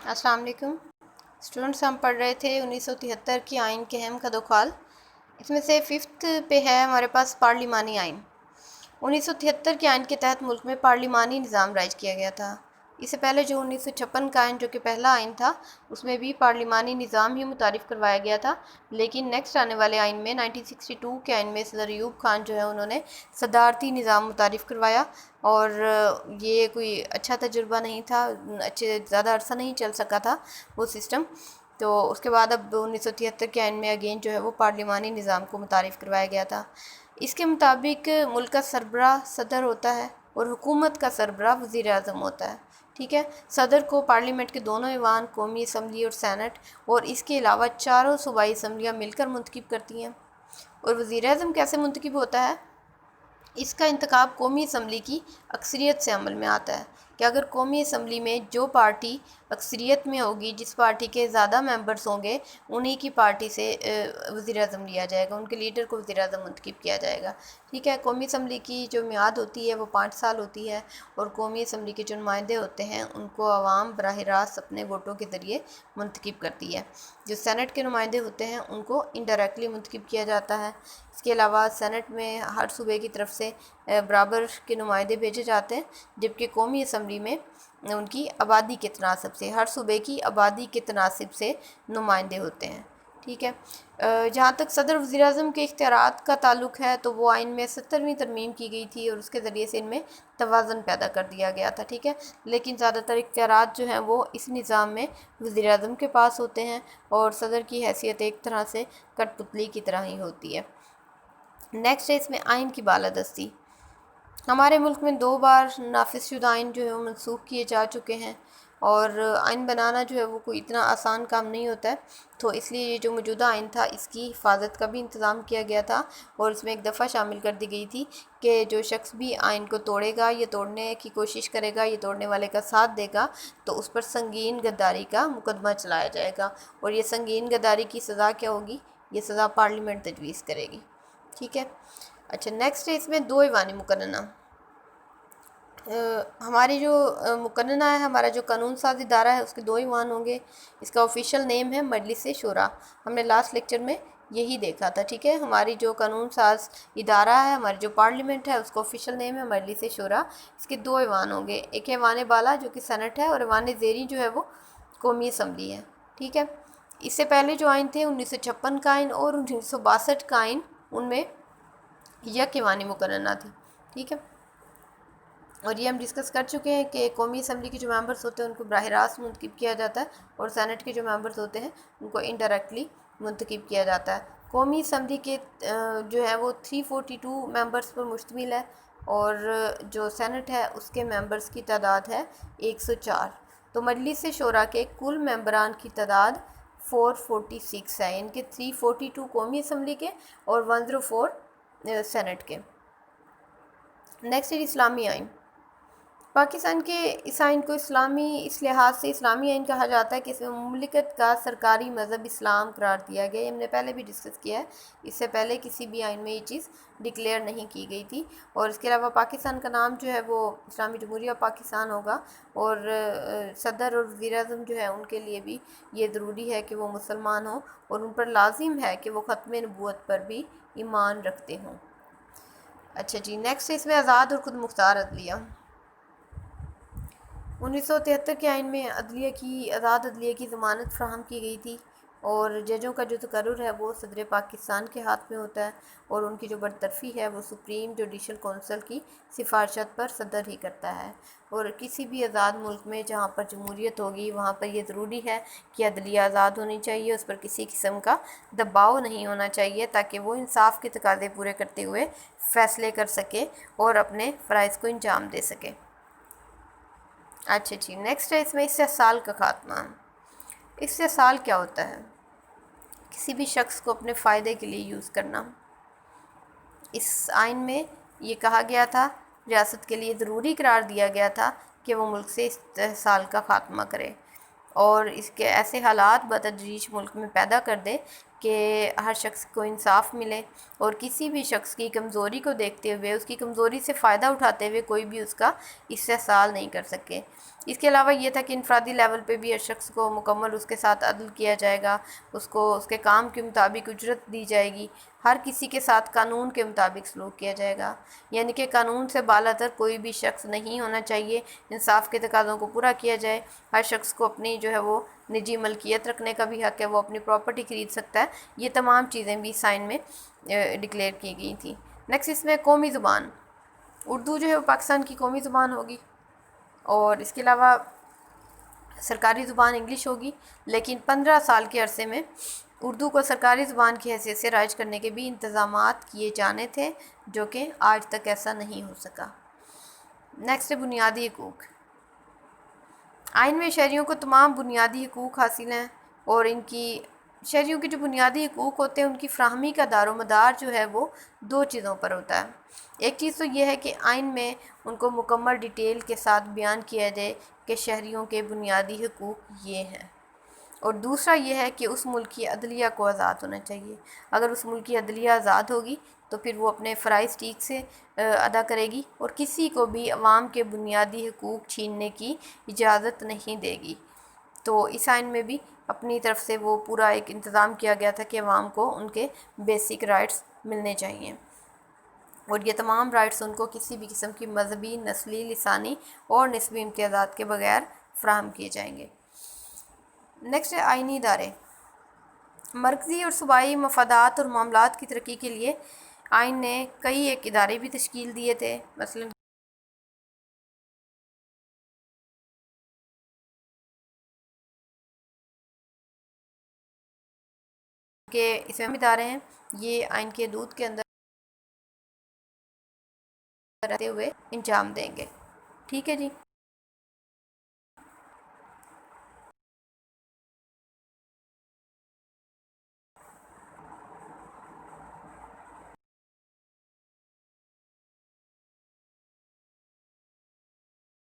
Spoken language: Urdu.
السلام علیکم اسٹوڈنٹس، ہم پڑھ رہے تھے 1973 کی آئین کے اہم خدوخال۔ اس میں سے 5 پہ ہے ہمارے پاس پارلیمانی آئین۔ 1973 کے آئین کے تحت ملک میں پارلیمانی نظام رائج کیا گیا تھا۔ اس سے پہلے جو 1956 کا آئین جو کہ پہلا آئین تھا، اس میں بھی پارلیمانی نظام ہی متعارف کروایا گیا تھا، لیکن نیکسٹ آنے والے آئین میں 1962 کے آئین میں صدر ایوب خان جو ہے انہوں نے صدارتی نظام متعارف کروایا، اور یہ کوئی اچھا تجربہ نہیں تھا، زیادہ عرصہ نہیں چل سکا تھا وہ سسٹم۔ تو اس کے بعد اب 1973 کے آئین میں اگین جو ہے وہ پارلیمانی نظام کو متعارف کروایا گیا تھا۔ اس کے مطابق ملک کا سربراہ صدر ہوتا ہے اور حکومت کا سربراہ وزیر اعظم ہوتا ہے، ٹھیک ہے۔ صدر کو پارلیمنٹ کے دونوں ایوان، قومی اسمبلی اور سینٹ، اور اس کے علاوہ چاروں صوبائی اسمبلیاں مل کر منتخب کرتی ہیں۔ اور وزیر اعظم کیسے منتخب ہوتا ہے؟ اس کا انتخاب قومی اسمبلی کی اکثریت سے عمل میں آتا ہے کہ اگر قومی اسمبلی میں جو پارٹی اکثریت میں ہوگی، جس پارٹی کے زیادہ ممبرز ہوں گے، انہی کی پارٹی سے وزیر اعظم لیا جائے گا، ان کے لیڈر کو وزیر اعظم منتخب کیا جائے گا، ٹھیک ہے۔ قومی اسمبلی کی جو میعاد ہوتی ہے وہ 5 سال ہوتی ہے، اور قومی اسمبلی کے جو نمائندے ہوتے ہیں ان کو عوام براہ راست اپنے ووٹوں کے ذریعے منتخب کرتی ہے۔ جو سینٹ کے نمائندے ہوتے ہیں ان کو انڈائریکٹلی منتخب کیا جاتا ہے۔ اس کے علاوہ سینٹ میں ہر صوبے کی طرف سے برابر کے نمائندے بھیجے جاتے ہیں، جبکہ قومی اسمبلی میں ان کی آبادی کے تناسب سے، ہر صوبے کی آبادی کے تناسب سے نمائندے ہوتے ہیں، ٹھیک ہے۔ جہاں تک صدر وزیر اعظم کے اختیارات کا تعلق ہے تو وہ آئین میں 70ویں ترمیم کی گئی تھی، اور اس کے ذریعے سے ان میں توازن پیدا کر دیا گیا تھا، ٹھیک ہے۔ لیکن زیادہ تر اختیارات جو ہیں وہ اس نظام میں وزیر اعظم کے پاس ہوتے ہیں، اور صدر کی حیثیت ایک طرح سے کٹ پتلی کی طرح ہی ہوتی ہے۔ نیکسٹ ہے اس میں آئین کی بالادستی۔ ہمارے ملک میں 2 بار نافذ شدہ آئین جو ہے وہ منسوخ کیے جا چکے ہیں، اور آئین بنانا جو ہے وہ کوئی اتنا آسان کام نہیں ہوتا ہے، تو اس لیے یہ جو موجودہ آئین تھا اس کی حفاظت کا بھی انتظام کیا گیا تھا، اور اس میں ایک دفعہ شامل کر دی گئی تھی کہ جو شخص بھی آئین کو توڑے گا یا توڑنے کی کوشش کرے گا یا توڑنے والے کا ساتھ دے گا تو اس پر سنگین غداری کا مقدمہ چلایا جائے گا، اور یہ سنگین غداری کی سزا کیا ہوگی؟ یہ سزا پارلیمنٹ تجویز کرے گی، ٹھیک ہے۔ اچھا، نیکسٹ ہے اس میں 2 ایوانی مقننہ۔ ہماری جو مقننہ ہے، ہمارا جو قانون ساز ادارہ ہے، اس کے 2 ایوان ہوں گے۔ اس کا آفیشیل نیم ہے مجلس شورا۔ ہم نے لاسٹ لیکچر میں یہی دیکھا تھا، ٹھیک ہے۔ ہماری جو قانون ساز ادارہ ہے، ہماری جو پارلیمنٹ ہے، اس کا آفیشیل نیم ہے مجلس شورا۔ اس کے 2 ایوان ہوں گے، ایک ایوان بالا جو کہ سینٹ ہے، اور ایوان زیریں جو ہے وہ قومی اسمبلی ہے، ٹھیک ہے۔ اس سے پہلے جو آئین تھے 1956 کا آئین اور 1962 کا آئین، ان میں یک ایوانی مقننہ تھی، ٹھیک ہے۔ اور یہ ہم ڈسکس کر چکے ہیں کہ قومی اسمبلی کے جو ممبرز ہوتے ہیں ان کو براہ راست منتخب کیا جاتا ہے، اور سینٹ کے جو ممبرز ہوتے ہیں ان کو انڈائریکٹلی منتخب کیا جاتا ہے۔ قومی اسمبلی کے جو ہے وہ 342 ممبرز پر مشتمل ہے، اور جو سینٹ ہے اس کے ممبرز کی تعداد ہے 104۔ تو مجلس شورا کے کل ممبران کی تعداد 446 ہے، ان کے 342 قومی اسمبلی کے اور 104 سینٹ کے۔ نیکسٹ ہے اسلامی آئین۔ پاکستان کے اس آئین کو اس لحاظ سے اسلامی آئین کہا جاتا ہے کہ اس میں مملکت کا سرکاری مذہب اسلام قرار دیا گیا ہے۔ ہم نے پہلے بھی ڈسکس کیا ہے، اس سے پہلے کسی بھی آئین میں یہ چیز ڈکلیئر نہیں کی گئی تھی۔ اور اس کے علاوہ پاکستان کا نام جو ہے وہ اسلامی جمہوریہ پاکستان ہوگا، اور صدر اور وزیر اعظم جو ہے ان کے لیے بھی یہ ضروری ہے کہ وہ مسلمان ہوں، اور ان پر لازم ہے کہ وہ ختم نبوت پر بھی ایمان رکھتے ہوں۔ اچھا جی، نیکسٹ اس میں آزاد اور خود مختار عدلیہ۔ 1973 کے آئین میں آزاد عدلیہ کی ضمانت فراہم کی گئی تھی، اور ججوں کا جو تقرر ہے وہ صدر پاکستان کے ہاتھ میں ہوتا ہے، اور ان کی جو برطرفی ہے وہ سپریم جوڈیشل کونسل کی سفارشات پر صدر ہی کرتا ہے۔ اور کسی بھی آزاد ملک میں جہاں پر جمہوریت ہوگی وہاں پر یہ ضروری ہے کہ عدلیہ آزاد ہونی چاہیے، اس پر کسی قسم کا دباؤ نہیں ہونا چاہیے، تاکہ وہ انصاف کے تقاضے پورے کرتے ہوئے فیصلے کر سکے اور اپنے فرائض کو انجام دے سکے۔ اچھا جی، نیکسٹ ہے اس میں استحصال کا خاتمہ۔ استحصال کیا ہوتا ہے؟ کسی بھی شخص کو اپنے فائدے کے لیے یوز کرنا۔ اس آئین میں یہ کہا گیا تھا، ریاست کے لیے ضروری قرار دیا گیا تھا کہ وہ ملک سے استحصال کا خاتمہ کرے، اور اس کے ایسے حالات بتدریج ملک میں پیدا کر دے کہ ہر شخص کو انصاف ملے، اور کسی بھی شخص کی کمزوری کو دیکھتے ہوئے، اس کی کمزوری سے فائدہ اٹھاتے ہوئے کوئی بھی اس کا استحصال نہیں کر سکے۔ اس کے علاوہ یہ تھا کہ انفرادی لیول پہ بھی ہر شخص کو مکمل اس کے ساتھ عدل کیا جائے گا، اس کو اس کے کام کے مطابق اجرت دی جائے گی، ہر کسی کے ساتھ قانون کے مطابق سلوک کیا جائے گا، یعنی کہ قانون سے بالاتر کوئی بھی شخص نہیں ہونا چاہیے، انصاف کے تقاضوں کو پورا کیا جائے، ہر شخص کو اپنی جو ہے وہ نجی ملکیت رکھنے کا بھی حق ہے، وہ اپنی پراپرٹی خرید سکتا ہے۔ یہ تمام چیزیں بھی اس آئین میں ڈکلیئر کی گئی تھیں۔ نیکسٹ اس میں قومی زبان، اردو جو ہے وہ پاکستان کی قومی زبان ہوگی، اور اس کے علاوہ سرکاری زبان انگلش ہوگی، لیکن 15 سال کے عرصے میں اردو کو سرکاری زبان کی حیثیت سے رائج کرنے کے بھی انتظامات کیے جانے تھے، جو کہ آج تک ایسا نہیں ہو سکا۔ نیکسٹ بنیادی حقوق، آئین میں شہریوں کو تمام بنیادی حقوق حاصل ہیں، اور ان کی شہریوں کے جو بنیادی حقوق ہوتے ہیں ان کی فراہمی کا دار و مدار جو ہے وہ دو چیزوں پر ہوتا ہے۔ ایک چیز تو یہ ہے کہ آئین میں ان کو مکمل ڈیٹیل کے ساتھ بیان کیا جائے کہ شہریوں کے بنیادی حقوق یہ ہیں، اور دوسرا یہ ہے کہ اس ملک کی عدلیہ کو آزاد ہونا چاہیے۔ اگر اس ملک کی عدلیہ آزاد ہوگی تو پھر وہ اپنے فرائض ٹھیک سے ادا کرے گی، اور کسی کو بھی عوام کے بنیادی حقوق چھیننے کی اجازت نہیں دے گی۔ تو اس آئین میں بھی اپنی طرف سے وہ پورا ایک انتظام کیا گیا تھا کہ عوام کو ان کے بیسک رائٹس ملنے چاہئیں، اور یہ تمام رائٹس ان کو کسی بھی قسم کی مذہبی، نسلی، لسانی اور نسبی امتیازات کے بغیر فراہم کیے جائیں گے۔ نیکسٹ آئینی ادارے، مرکزی اور صوبائی مفادات اور معاملات کی ترقی کے لیے آئین نے کئی ایک ادارے بھی تشکیل دیے تھے، مثلا کہ اس میں ادارے ہیں، یہ آئین کے حدود کے اندر رہتے ہوئے انجام دیں گے۔ ٹھیک ہے جی۔